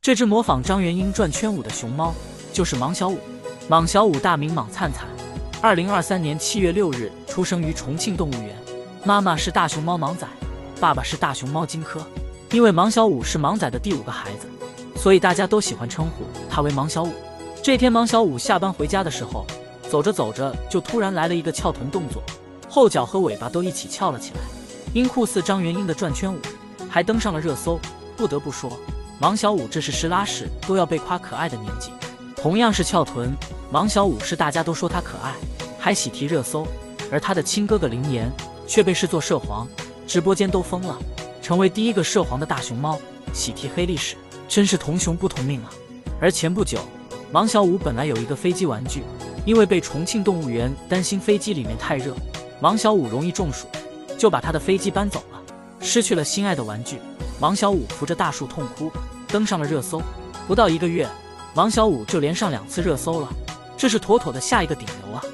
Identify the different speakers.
Speaker 1: 这只模仿张元英转圈舞的熊猫就是芒小五。芒小五大名芒灿灿，2023年7月6日出生于重庆动物园，妈妈是大熊猫芒仔，爸爸是大熊猫金科。因为芒小五是芒仔的第5个孩子，所以大家都喜欢称呼他为芒小五。这天，芒小五下班回家的时候，走着走着就突然来了一个翘臀动作，后脚和尾巴都一起翘了起来，因酷似张元英的转圈舞，还登上了热搜。不得不说，芒小五这是时拉屎都要被夸可爱的年纪。同样是翘臀，芒小五是大家都说他可爱，还喜提热搜，而他的亲哥哥林岩却被视作涉黄，直播间都疯了，成为第1个涉黄的大熊猫，喜提黑历史，真是同熊不同命啊！而前不久，芒小五本来有一个飞机玩具，因为被重庆动物园担心飞机里面太热，芒小五容易中暑，就把他的飞机搬走了，失去了心爱的玩具。芒小五扶着大树痛哭，登上了热搜。不到1个月，芒小五就连上2次热搜了，这是妥妥的下一个顶流啊！